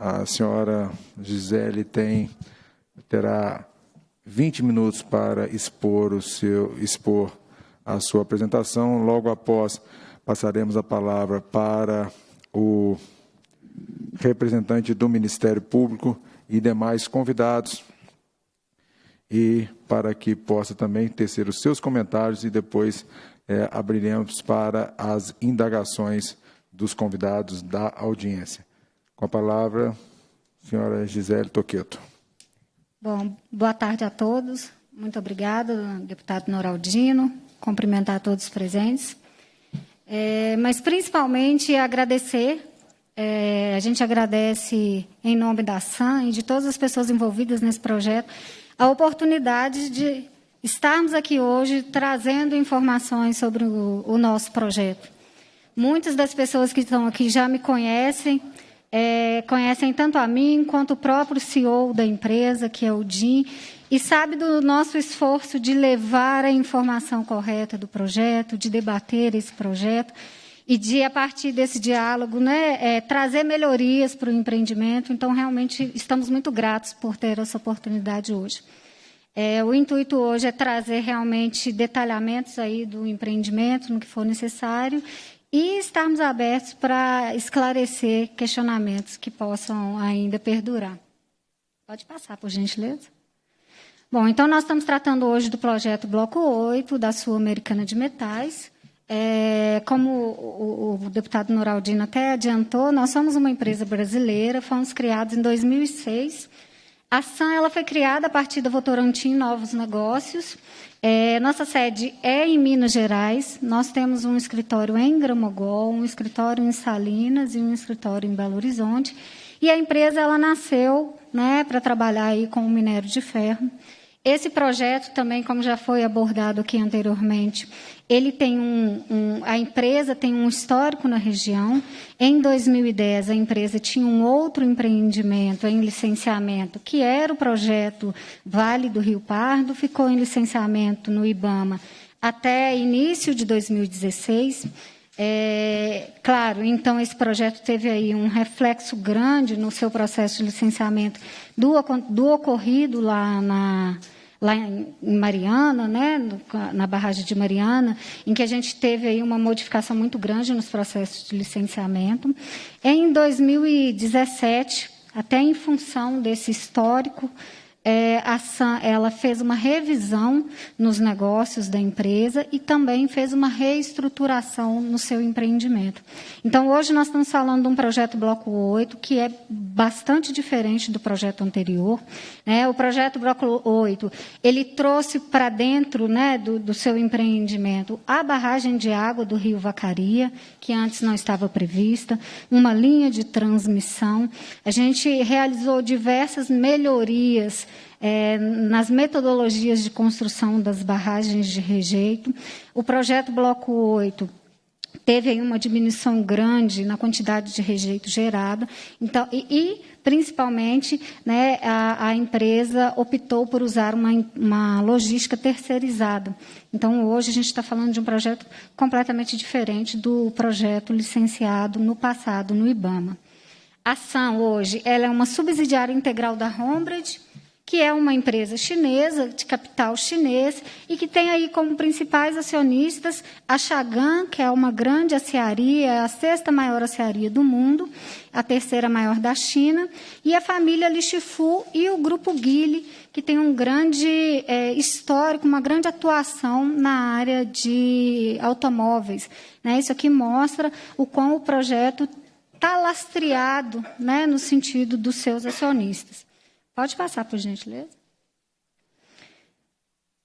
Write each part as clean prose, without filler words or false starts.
A senhora Gisele terá 20 minutos para expor a sua apresentação. Logo após, passaremos a palavra para o representante do Ministério Público e demais convidados, e para que possa também tecer os seus comentários, e depois abriremos para as indagações dos convidados da audiência. Com a palavra, senhora Gisele Toqueto. Bom, boa tarde a todos. Muito obrigada, deputado Noraldino. Cumprimentar todos os presentes. Mas, principalmente, agradecer. A gente agradece, em nome da SAM e de todas as pessoas envolvidas nesse projeto, a oportunidade de estarmos aqui hoje trazendo informações sobre o nosso projeto. Muitas das pessoas que estão aqui já me conhecem, conhecem tanto a mim quanto o próprio CEO da empresa, que é o Jim, e sabe do nosso esforço de levar a informação correta do projeto, de debater esse projeto e de, a partir desse diálogo, trazer melhorias para o empreendimento. Então, realmente, estamos muito gratos por ter essa oportunidade hoje. O intuito hoje é trazer realmente detalhamentos aí do empreendimento, no que for necessário, e estarmos abertos para esclarecer questionamentos que possam ainda perdurar. Pode passar, por gentileza. Bom, então nós estamos tratando hoje do projeto Bloco 8, da Sul-Americana de Metais. Como o deputado Noraldino até adiantou, nós somos uma empresa brasileira, fomos criados em 2006. A SAM ela foi criada a partir da Votorantim Novos Negócios. Nossa sede é em Minas Gerais. Nós temos um escritório em Gramogol, um escritório em Salinas e um escritório em Belo Horizonte. E a empresa ela nasceu para trabalhar aí com o minério de ferro. Esse projeto também, como já foi abordado aqui anteriormente, ele tem a empresa tem um histórico na região. Em 2010, a empresa tinha um outro empreendimento em licenciamento, que era o projeto Vale do Rio Pardo, ficou em licenciamento no IBAMA até início de 2016. Claro, então, esse projeto teve aí um reflexo grande no seu processo de licenciamento do ocorrido lá em Mariana, na barragem de Mariana, em que a gente teve aí uma modificação muito grande nos processos de licenciamento. Em 2017, até em função desse histórico, a SAM ela fez uma revisão nos negócios da empresa e também fez uma reestruturação no seu empreendimento. Então, hoje nós estamos falando de um projeto Bloco 8, que é bastante diferente do projeto anterior. O projeto Bloco 8, ele trouxe para dentro do seu empreendimento a barragem de água do Rio Vacaria, que antes não estava prevista, uma linha de transmissão. A gente realizou diversas melhorias nas metodologias de construção das barragens de rejeito. O projeto Bloco 8 teve aí uma diminuição grande na quantidade de rejeito gerado. Então, principalmente, a empresa optou por usar uma logística terceirizada. Então, hoje, a gente está falando de um projeto completamente diferente do projeto licenciado no passado, no IBAMA. A SAM, hoje, ela é uma subsidiária integral da Hombred, que é uma empresa chinesa, de capital chinês, e que tem aí como principais acionistas a Chagan, que é uma grande aciaria, a sexta maior aciaria do mundo, a terceira maior da China, e a família Lixifu e o Grupo Guile, que tem um grande histórico, uma grande atuação na área de automóveis. Isso aqui mostra o quão o projeto está lastreado no sentido dos seus acionistas. Pode passar, por gentileza.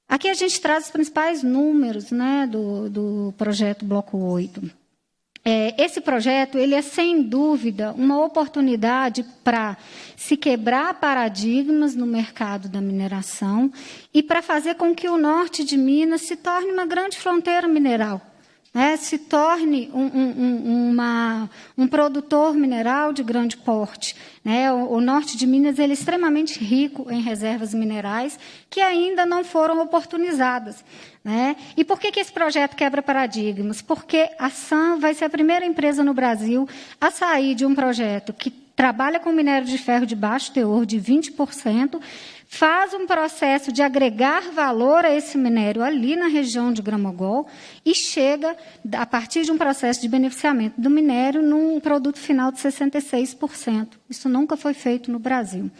Aqui a gente traz os principais números do projeto Bloco 8. Esse projeto ele é, sem dúvida, uma oportunidade para se quebrar paradigmas no mercado da mineração e para fazer com que o norte de Minas se torne uma grande fronteira mineral. Se torne um produtor mineral de grande porte. O norte de Minas ele é extremamente rico em reservas minerais que ainda não foram oportunizadas. E por que esse projeto quebra paradigmas? Porque a SAM vai ser a primeira empresa no Brasil a sair de um projeto que trabalha com minério de ferro de baixo teor, de 20%, faz um processo de agregar valor a esse minério ali na região de Gramagool e chega, a partir de um processo de beneficiamento do minério, num produto final de 66%. Isso nunca foi feito no Brasil.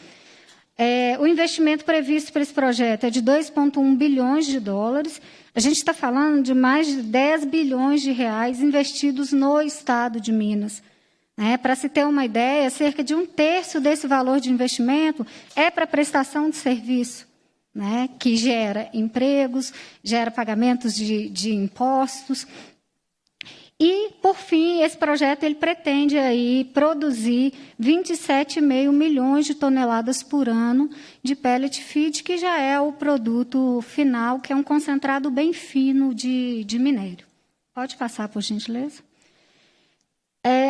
O investimento previsto para esse projeto é de 2,1 bilhões de dólares. A gente está falando de mais de 10 bilhões de reais investidos no Estado de Minas. Para se ter uma ideia, cerca de 1/3 desse valor de investimento é para prestação de serviço, que gera empregos, gera pagamentos de impostos. E, por fim, esse projeto ele pretende aí produzir 27,5 milhões de toneladas por ano de pellet feed, que já é o produto final, que é um concentrado bem fino de minério. Pode passar, por gentileza.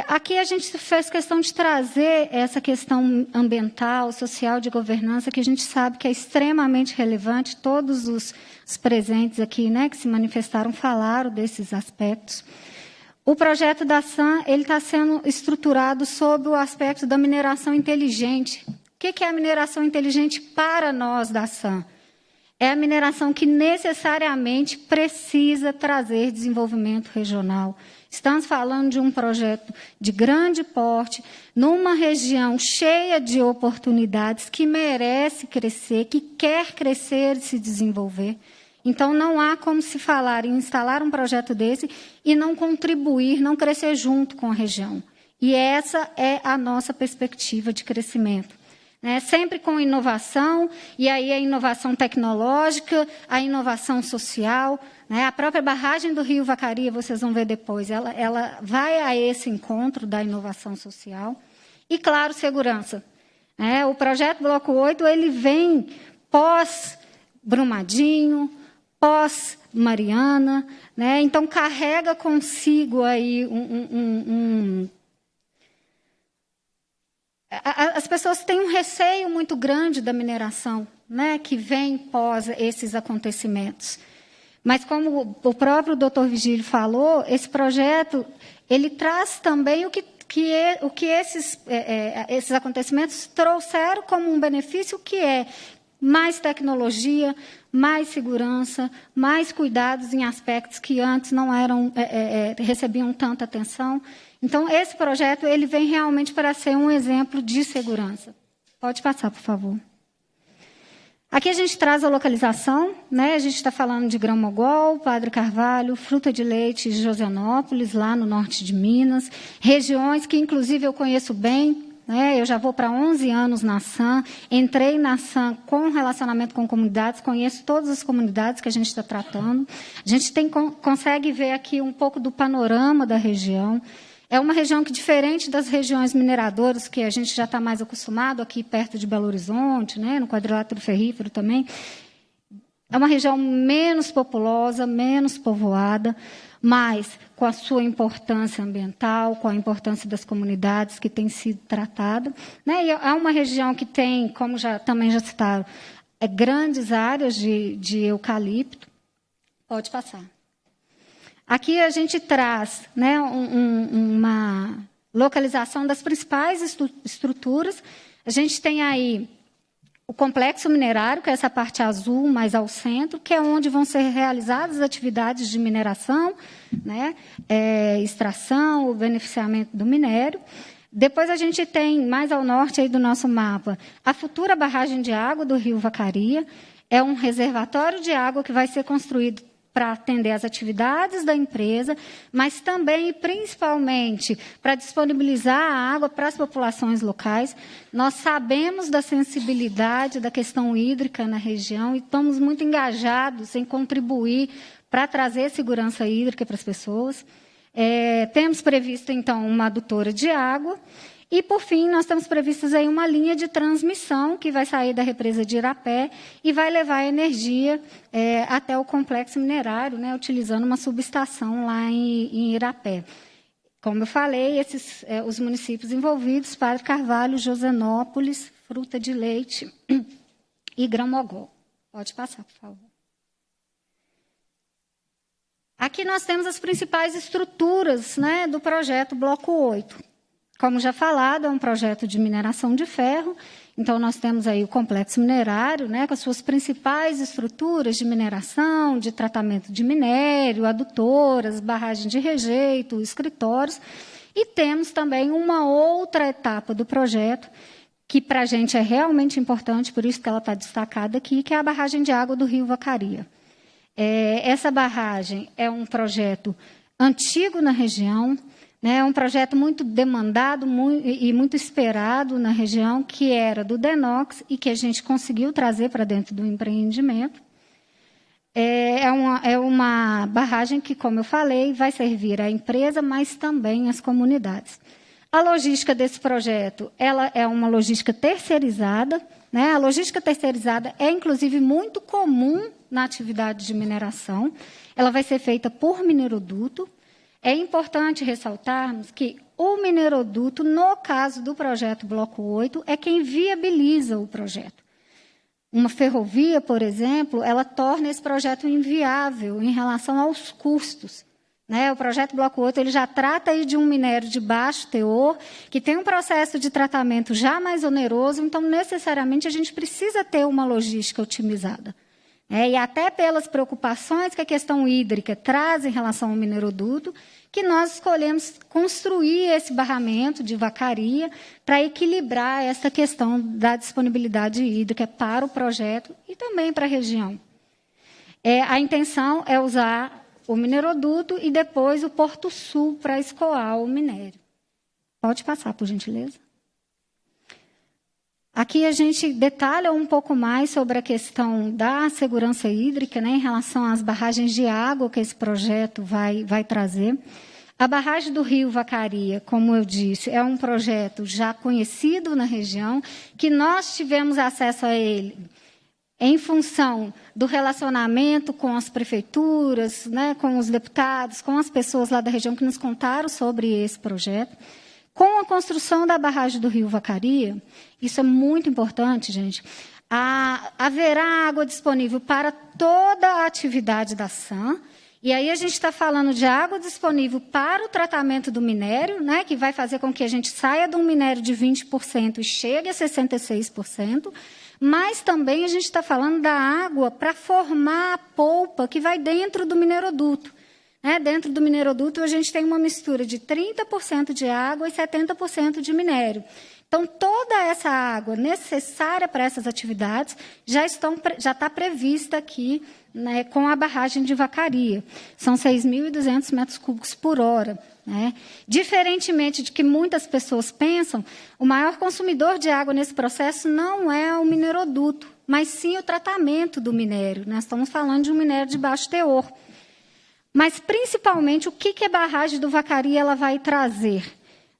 Aqui a gente fez questão de trazer essa questão ambiental, social, de governança, que a gente sabe que é extremamente relevante. Todos os presentes aqui, que se manifestaram, falaram desses aspectos. O projeto da SAM está sendo estruturado sob o aspecto da mineração inteligente. O que é a mineração inteligente para nós da SAM? É a mineração que necessariamente precisa trazer desenvolvimento regional. Estamos falando de um projeto de grande porte, numa região cheia de oportunidades, que merece crescer, que quer crescer e se desenvolver. Então, não há como se falar em instalar um projeto desse e não contribuir, não crescer junto com a região. E essa é a nossa perspectiva de crescimento. Sempre com inovação, e aí a inovação tecnológica, a inovação social. A própria barragem do Rio Vacaria, vocês vão ver depois, ela vai a esse encontro da inovação social. E, claro, segurança. O projeto Bloco 8 ele vem pós-Brumadinho, pós-Mariana, então carrega consigo aí As pessoas têm um receio muito grande da mineração, que vem pós esses acontecimentos. Mas, como o próprio doutor Vigílio falou, esse projeto ele traz também o que esses acontecimentos trouxeram como um benefício, que é mais tecnologia, mais segurança, mais cuidados em aspectos que antes não recebiam tanta atenção. Então, esse projeto ele vem realmente para ser um exemplo de segurança. Pode passar, por favor. Aqui a gente traz a localização, a gente está falando de Grão-Mogol, Padre Carvalho, Fruta de Leite de Josianópolis, lá no norte de Minas, regiões que, inclusive, eu conheço bem, eu já vou para 11 anos na SAM, entrei na SAM com relacionamento com comunidades, conheço todas as comunidades que a gente está tratando. A gente consegue ver aqui um pouco do panorama da região. É uma região que, diferente das regiões mineradoras, que a gente já está mais acostumado, aqui perto de Belo Horizonte, no quadrilátero ferrífero também, é uma região menos populosa, menos povoada, mas com a sua importância ambiental, com a importância das comunidades que tem sido tratada. E é uma região que tem, como também já citaram, grandes áreas de eucalipto. Pode passar. Aqui a gente traz uma localização das principais estruturas. A gente tem aí o complexo minerário, que é essa parte azul mais ao centro, que é onde vão ser realizadas as atividades de mineração, extração, o beneficiamento do minério. Depois a gente tem, mais ao norte aí do nosso mapa, a futura barragem de água do Rio Vacaria. É um reservatório de água que vai ser construído para atender às atividades da empresa, mas também e principalmente para disponibilizar a água para as populações locais. Nós sabemos da sensibilidade da questão hídrica na região e estamos muito engajados em contribuir para trazer segurança hídrica para as pessoas. Temos previsto, então, uma adutora de água. E, por fim, nós temos previstos aí uma linha de transmissão que vai sair da represa de Irapé e vai levar a energia até o complexo minerário, utilizando uma subestação lá em Irapé. Como eu falei, os municípios envolvidos, Padre Carvalho, Josianópolis, Fruta de Leite e Grão-Mogol. Pode passar, por favor. Aqui nós temos as principais estruturas do projeto Bloco 8. como já falado, é um projeto de mineração de ferro. Então, nós temos aí o complexo minerário, né, com as suas principais estruturas de mineração, de tratamento de minério, adutoras, barragem de rejeito, escritórios. E temos também uma outra etapa do projeto, que para a gente é realmente importante, por isso que ela está destacada aqui, que é a barragem de água do Rio Vacaria. Essa barragem é um projeto antigo na região, né, é um projeto muito demandado e muito esperado na região, que era do Denox e que a gente conseguiu trazer para dentro do empreendimento. É uma barragem que, como eu falei, vai servir à empresa, mas também às comunidades. A logística desse projeto ela é uma logística terceirizada, né? A logística terceirizada é, inclusive, muito comum na atividade de mineração. Ela vai ser feita por mineroduto. É importante ressaltarmos que o mineroduto, no caso do projeto Bloco 8, é quem viabiliza o projeto. Uma ferrovia, por exemplo, ela torna esse projeto inviável em relação aos custos. Né? O projeto Bloco 8 ele já trata aí de um minério de baixo teor, que tem um processo de tratamento já mais oneroso, então, necessariamente, a gente precisa ter uma logística otimizada. E até pelas preocupações que a questão hídrica traz em relação ao mineroduto, que nós escolhemos construir esse barramento de Vacaria para equilibrar essa questão da disponibilidade hídrica para o projeto e também para a região. A intenção é usar o mineroduto e depois o Porto Sul para escoar o minério. Pode passar, por gentileza. Aqui a gente detalha um pouco mais sobre a questão da segurança hídrica, né, em relação às barragens de água que esse projeto vai trazer. A barragem do Rio Vacaria, como eu disse, é um projeto já conhecido na região, que nós tivemos acesso a ele em função do relacionamento com as prefeituras, né, com os deputados, com as pessoas lá da região que nos contaram sobre esse projeto. Com a construção da barragem do Rio Vacaria, isso é muito importante, gente, haverá água disponível para toda a atividade da SAM, e aí a gente está falando de água disponível para o tratamento do minério, né, que vai fazer com que a gente saia de um minério de 20% e chegue a 66%, mas também a gente está falando da água para formar a polpa que vai dentro do mineroduto. Dentro do mineroduto, a gente tem uma mistura de 30% de água e 70% de minério. Então, toda essa água necessária para essas atividades já está prevista aqui, né, com a barragem de Vacaria. São 6.200 metros cúbicos por hora. Né? Diferentemente de que muitas pessoas pensam, o maior consumidor de água nesse processo não é o mineroduto, mas sim o tratamento do minério. Nós estamos falando de um minério de baixo teor. Mas, principalmente, o que a barragem do Vacaria ela vai trazer?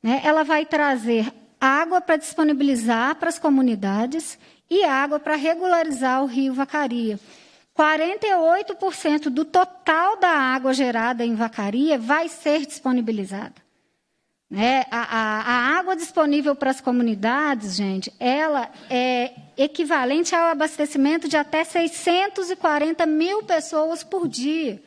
Né? Ela vai trazer água para disponibilizar para as comunidades e água para regularizar o Rio Vacaria. 48% do total da água gerada em Vacaria vai ser disponibilizada. A água disponível para as comunidades, gente, ela é equivalente ao abastecimento de até 640 mil pessoas por dia.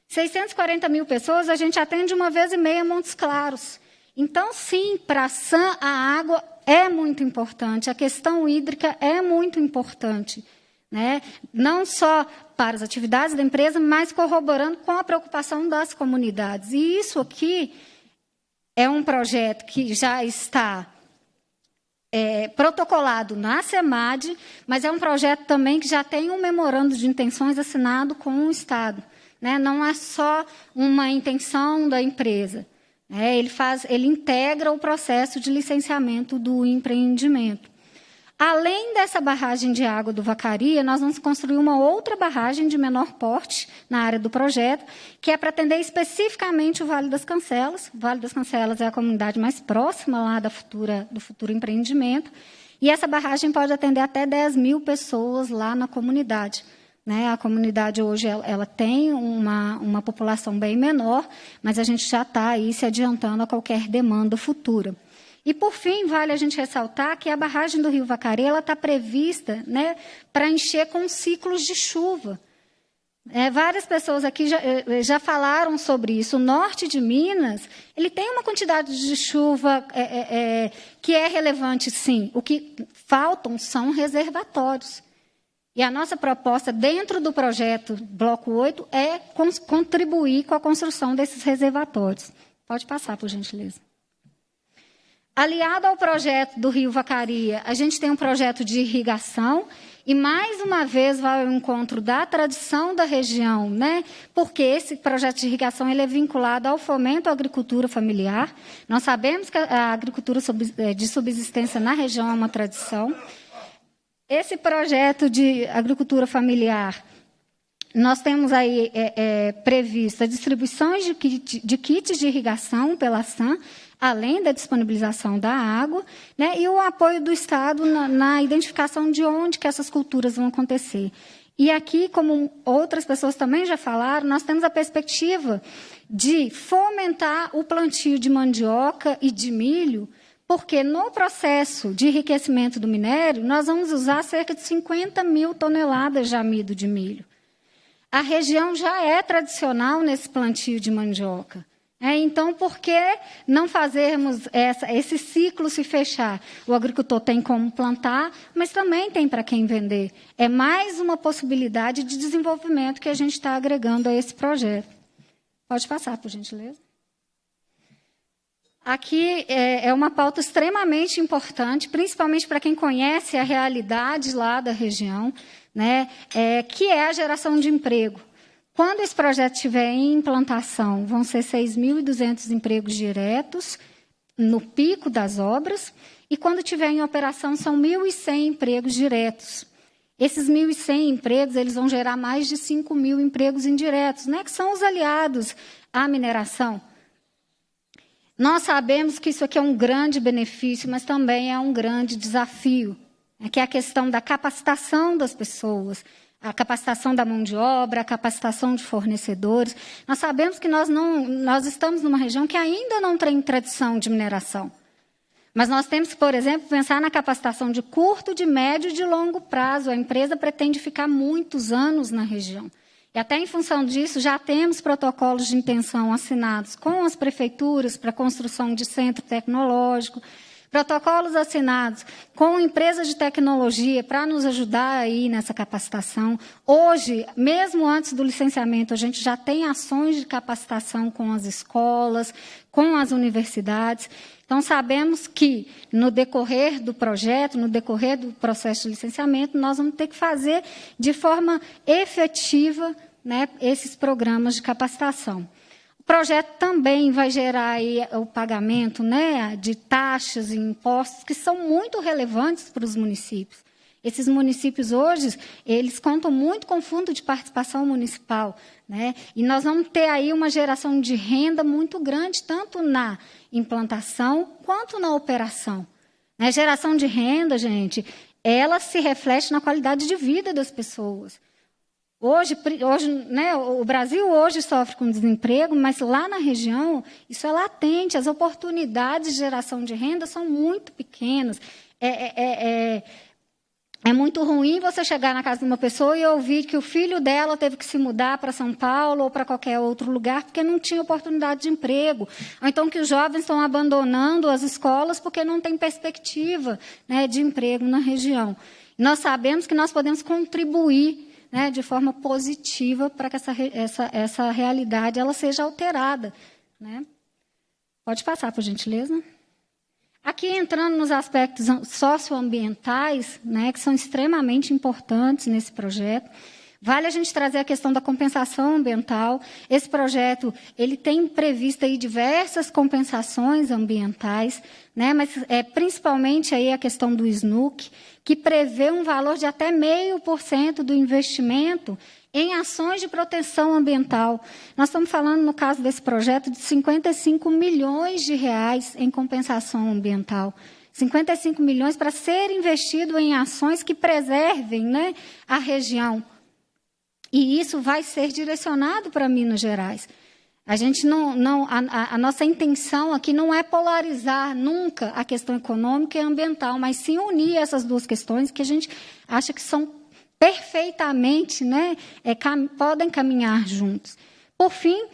640 mil pessoas a gente atende uma vez e meia Montes Claros. Então, sim, para a SAM, a água é muito importante, a questão hídrica é muito importante. Né? Não só para as atividades da empresa, mas corroborando com a preocupação das comunidades. E isso aqui é um projeto que já está protocolado na SEMAD, mas é um projeto também que já tem um memorando de intenções assinado com o Estado. Né? Não é só uma intenção da empresa. Ele integra o processo de licenciamento do empreendimento. Além dessa barragem de água do Vacaria, nós vamos construir uma outra barragem de menor porte na área do projeto, que é para atender especificamente o Vale das Cancelas. O Vale das Cancelas é a comunidade mais próxima lá do futuro empreendimento. E essa barragem pode atender até 10 mil pessoas lá na comunidade. Né? A comunidade hoje ela tem uma população bem menor, mas a gente já está aí se adiantando a qualquer demanda futura. E, por fim, vale a gente ressaltar que a barragem do Rio Vacaria está prevista, né, para encher com ciclos de chuva. Várias pessoas aqui já falaram sobre isso. O norte de Minas, ele tem uma quantidade de chuva que é relevante, sim. O que faltam são reservatórios. E a nossa proposta, dentro do projeto Bloco 8, é contribuir com a construção desses reservatórios. Pode passar, por gentileza. Aliado ao projeto do Rio Vacaria, a gente tem um projeto de irrigação e, mais uma vez, vai ao encontro da tradição da região, né? Porque esse projeto de irrigação ele é vinculado ao fomento à agricultura familiar. Nós sabemos que a agricultura de subsistência na região é uma tradição. Esse projeto de agricultura familiar, nós temos aí previsto a distribuição de kits de irrigação pela SAM, além da disponibilização da água, né, e o apoio do Estado na identificação de onde que essas culturas vão acontecer. E aqui, como outras pessoas também já falaram, nós temos a perspectiva de fomentar o plantio de mandioca e de milho, porque no processo de enriquecimento do minério, nós vamos usar cerca de 50 mil toneladas de amido de milho. A região já é tradicional nesse plantio de mandioca. Então, por que não fazermos esse ciclo se fechar? O agricultor tem como plantar, mas também tem para quem vender. É mais uma possibilidade de desenvolvimento que a gente está agregando a esse projeto. Pode passar, por gentileza. Aqui é uma pauta extremamente importante, principalmente para quem conhece a realidade lá da região, né, que é a geração de emprego. Quando esse projeto estiver em implantação, vão ser 6.200 empregos diretos no pico das obras, e quando estiver em operação, são 1.100 empregos diretos. Esses 1.100 empregos eles vão gerar mais de 5.000 empregos indiretos, né, que são os aliados à mineração. Nós sabemos que isso aqui é um grande benefício, mas também é um grande desafio, que é a questão da capacitação das pessoas, a capacitação da mão de obra, a capacitação de fornecedores. Nós sabemos que nós estamos numa região que ainda não tem tradição de mineração. Mas nós temos que, por exemplo, pensar na capacitação de curto, de médio e de longo prazo. A empresa pretende ficar muitos anos na região. E até em função disso, já temos protocolos de intenção assinados com as prefeituras para a construção de centro tecnológico, protocolos assinados com empresas de tecnologia para nos ajudar aí nessa capacitação. Hoje, mesmo antes do licenciamento, a gente já tem ações de capacitação com as escolas, com as universidades. Então, sabemos que, no decorrer do projeto, no decorrer do processo de licenciamento, nós vamos ter que fazer de forma efetiva, né, esses programas de capacitação. O projeto também vai gerar aí o pagamento, né, de taxas e impostos que são muito relevantes para os municípios. Esses municípios hoje, eles contam muito com o Fundo de Participação Municipal, né? E nós vamos ter aí uma geração de renda muito grande, tanto na implantação quanto na operação. A geração de renda, gente, ela se reflete na qualidade de vida das pessoas. Hoje, né, o Brasil hoje sofre com desemprego, mas lá na região isso é latente. As oportunidades de geração de renda são muito pequenas. É muito ruim você chegar na casa de uma pessoa e ouvir que o filho dela teve que se mudar para São Paulo ou para qualquer outro lugar porque não tinha oportunidade de emprego. Ou então que os jovens estão abandonando as escolas porque não tem perspectiva, né, de emprego na região. Nós sabemos que nós podemos contribuir, né, de forma positiva para que essa realidade ela seja alterada, né? Pode passar, por gentileza. Aqui, entrando nos aspectos socioambientais, né, que são extremamente importantes nesse projeto, vale a gente trazer a questão da compensação ambiental. Esse projeto ele tem previsto aí diversas compensações ambientais, né, mas principalmente aí a questão do SNUC, que prevê um valor de até 0,5% do investimento em ações de proteção ambiental. Nós estamos falando, no caso desse projeto, de 55 milhões de reais em compensação ambiental. 55 milhões para ser investido em ações que preservem, né, a região. E isso vai ser direcionado para Minas Gerais. A gente a nossa intenção aqui não é polarizar nunca a questão econômica e ambiental, mas sim unir essas duas questões que a gente acha que são perfeitamente, né, podem caminhar juntos. Por fim,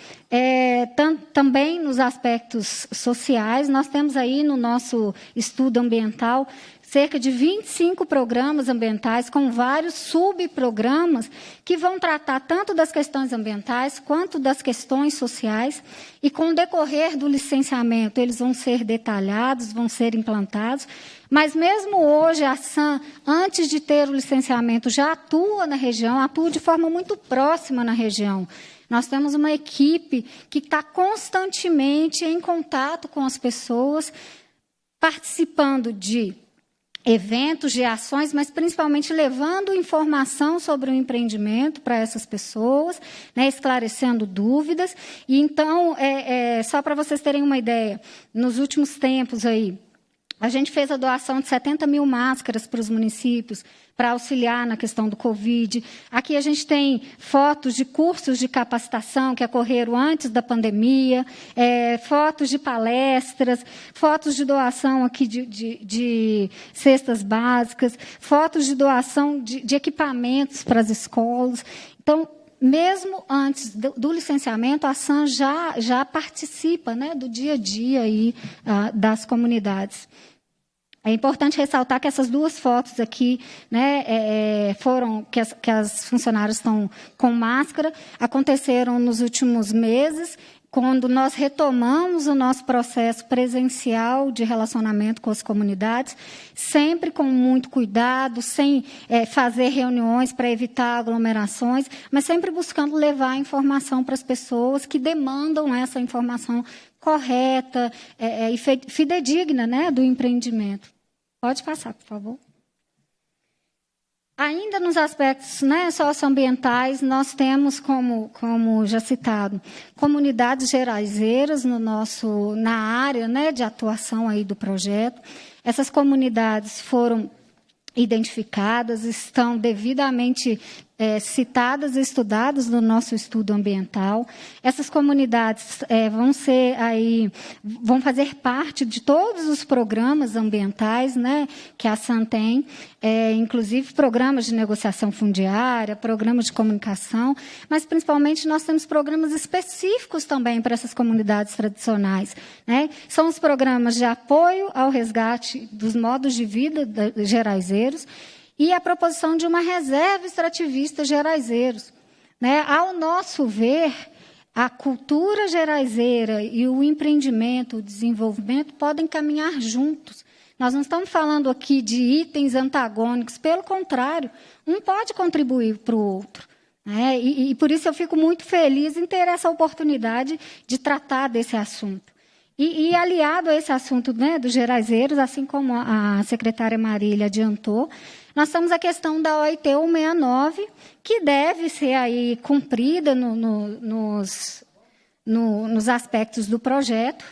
também nos aspectos sociais, nós temos aí no nosso estudo ambiental cerca de 25 programas ambientais com vários subprogramas que vão tratar tanto das questões ambientais quanto das questões sociais, e com o decorrer do licenciamento eles vão ser detalhados, vão ser implantados. Mas mesmo hoje a SAM, antes de ter o licenciamento, já atua na região, atua de forma muito próxima na região. Nós temos uma equipe que está constantemente em contato com as pessoas, participando de eventos, de ações, mas principalmente levando informação sobre o empreendimento para essas pessoas, né, esclarecendo dúvidas. E então, só para vocês terem uma ideia, nos últimos tempos aí, a gente fez a doação de 70 mil máscaras para os municípios, para auxiliar na questão do Covid. Aqui a gente tem fotos de cursos de capacitação que ocorreram antes da pandemia, fotos de palestras, fotos de doação aqui de cestas básicas, fotos de doação de equipamentos para as escolas. Então, mesmo antes do licenciamento, a SAM já participa, né, do dia a dia aí, das comunidades. É importante ressaltar que essas duas fotos aqui, né, foram que as funcionárias estão com máscara, aconteceram nos últimos meses, quando nós retomamos o nosso processo presencial de relacionamento com as comunidades, sempre com muito cuidado, sem fazer reuniões para evitar aglomerações, mas sempre buscando levar a informação para as pessoas que demandam essa informação correta e fidedigna, né, do empreendimento. Pode passar, por favor. Ainda nos aspectos, né, socioambientais, nós temos, como já citado, comunidades geraizeiras na área, né, de atuação aí do projeto. Essas comunidades foram identificadas, estão devidamente citadas e estudadas no nosso estudo ambiental. Essas comunidades vão fazer parte de todos os programas ambientais, né, que a SAM tem, inclusive programas de negociação fundiária, programas de comunicação, mas principalmente nós temos programas específicos também para essas comunidades tradicionais, né? São os programas de apoio ao resgate dos modos de vida geraizeiros, e a proposição de uma reserva extrativista geraizeiros, né? Ao nosso ver, a cultura geraizeira e o empreendimento, o desenvolvimento, podem caminhar juntos. Nós não estamos falando aqui de itens antagônicos, pelo contrário, um pode contribuir para o outro, né? E por isso eu fico muito feliz em ter essa oportunidade de tratar desse assunto. E aliado a esse assunto, né, dos geraizeiros, assim como a secretária Marília adiantou, nós temos a questão da OIT 169, que deve ser aí cumprida nos aspectos do projeto.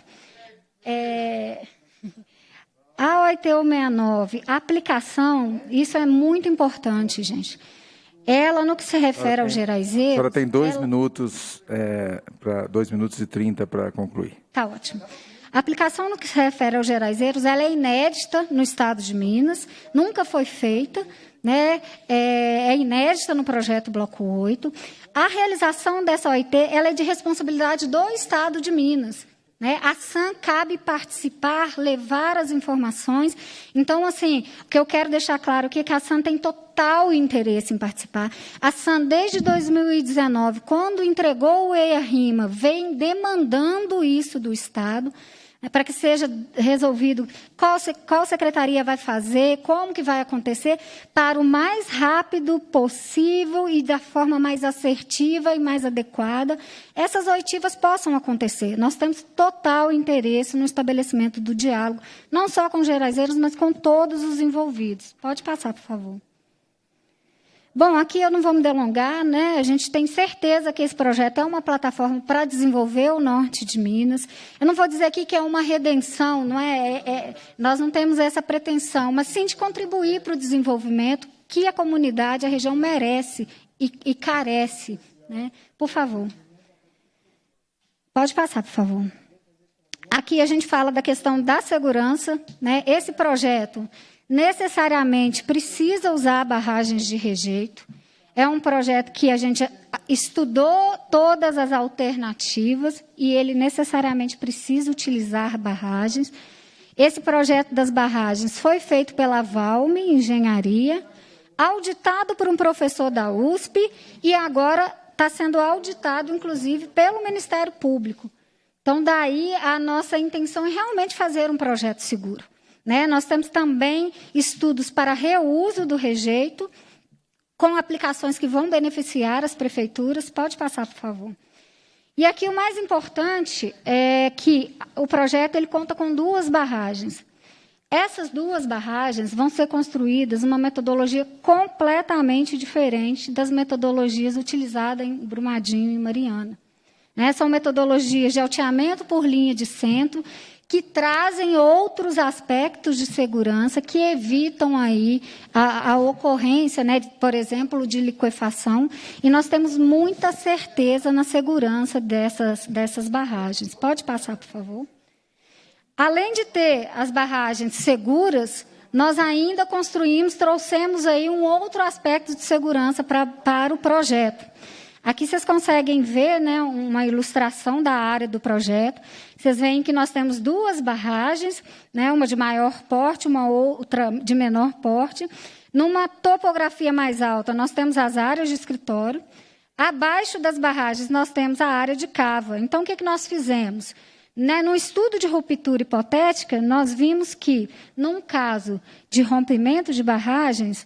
A OIT 169, a aplicação, isso é muito importante, gente. Ela, no que se refere ao geraizeiro... A senhora tem 2 minutos, 2 minutos e 30 para concluir. Está ótimo. A aplicação no que se refere aos geraizeiros, ela é inédita no estado de Minas, nunca foi feita, né? É inédita no projeto Bloco 8. A realização dessa OIT ela é de responsabilidade do estado de Minas, né? A SAM cabe participar, levar as informações. Então, assim, o que eu quero deixar claro aqui é que a SAM tem total interesse em participar. A SAM, desde 2019, quando entregou o EIA-RIMA, vem demandando isso do Estado, para que seja resolvido qual secretaria vai fazer, como que vai acontecer, para o mais rápido possível e da forma mais assertiva e mais adequada, essas oitivas possam acontecer. Nós temos total interesse no estabelecimento do diálogo, não só com os geraizeiros, mas com todos os envolvidos. Pode passar, por favor. Bom, aqui eu não vou me delongar, né? A gente tem certeza que esse projeto é uma plataforma para desenvolver o norte de Minas. Eu não vou dizer aqui que é uma redenção, não é? Nós não temos essa pretensão, mas sim de contribuir para o desenvolvimento que a comunidade, a região merece e carece, né? Por favor. Pode passar, por favor. Aqui a gente fala da questão da segurança, né? Esse projeto necessariamente precisa usar barragens de rejeito. É um projeto que a gente estudou todas as alternativas e ele necessariamente precisa utilizar barragens. Esse projeto das barragens foi feito pela Valme Engenharia, auditado por um professor da USP e agora está sendo auditado, inclusive, pelo Ministério Público. Então, daí a nossa intenção é realmente fazer um projeto seguro, né? Nós temos também estudos para reuso do rejeito, com aplicações que vão beneficiar as prefeituras. Pode passar, por favor. E aqui o mais importante é que o projeto ele conta com 2 barragens. Essas 2 barragens vão ser construídas numa metodologia completamente diferente das metodologias utilizadas em Brumadinho e Mariana. São metodologias de alteamento por linha de centro, que trazem outros aspectos de segurança que evitam aí a ocorrência, né, por exemplo, de liquefação. E nós temos muita certeza na segurança dessas barragens. Pode passar, por favor. Além de ter as barragens seguras, nós ainda trouxemos aí um outro aspecto de segurança para o projeto. Aqui vocês conseguem ver, né, uma ilustração da área do projeto. Vocês veem que nós temos 2 barragens, né, uma de maior porte, uma outra de menor porte. Numa topografia mais alta, nós temos as áreas de escritório. Abaixo das barragens, nós temos a área de cava. Então, o que nós fizemos? No estudo de ruptura hipotética, nós vimos que, num caso de rompimento de barragens,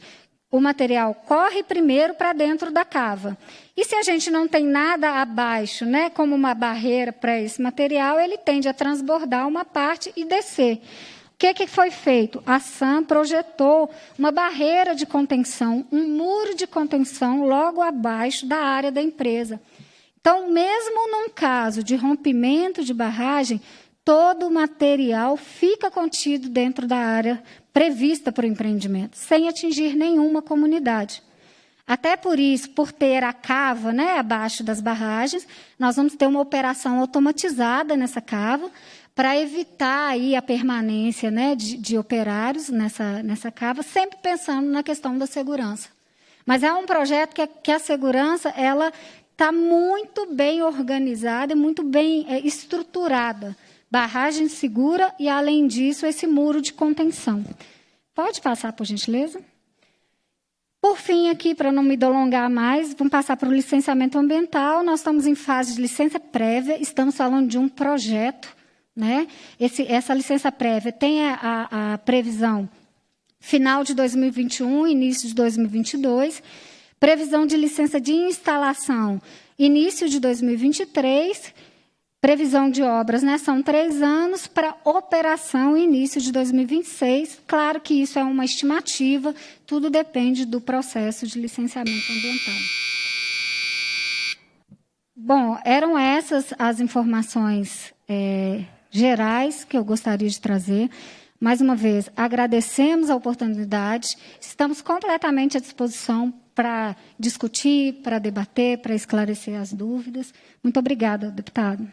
o material corre primeiro para dentro da cava. E se a gente não tem nada abaixo, né, como uma barreira para esse material, ele tende a transbordar uma parte e descer. O que foi feito? A SAM projetou uma barreira de contenção, um muro de contenção logo abaixo da área da empresa. Então, mesmo num caso de rompimento de barragem, todo o material fica contido dentro da área prevista para o empreendimento, sem atingir nenhuma comunidade. Até por isso, por ter a cava, né, abaixo das barragens, nós vamos ter uma operação automatizada nessa cava para evitar aí a permanência, né, de operários nessa cava, sempre pensando na questão da segurança. Mas é um projeto que a segurança ela está muito bem organizada e muito bem estruturada. Barragem segura e, além disso, esse muro de contenção. Pode passar, por gentileza? Por fim, aqui, para não me delongar mais, vamos passar para o licenciamento ambiental. Nós estamos em fase de licença prévia, estamos falando de um projeto, né? Essa licença prévia tem a previsão final de 2021, início de 2022, previsão de licença de instalação, início de 2023, previsão de obras, né, são 3 anos, para operação início de 2026. Claro que isso é uma estimativa, tudo depende do processo de licenciamento ambiental. Bom, eram essas as informações gerais que eu gostaria de trazer. Mais uma vez, agradecemos a oportunidade, estamos completamente à disposição para discutir, para debater, para esclarecer as dúvidas. Muito obrigada, deputado.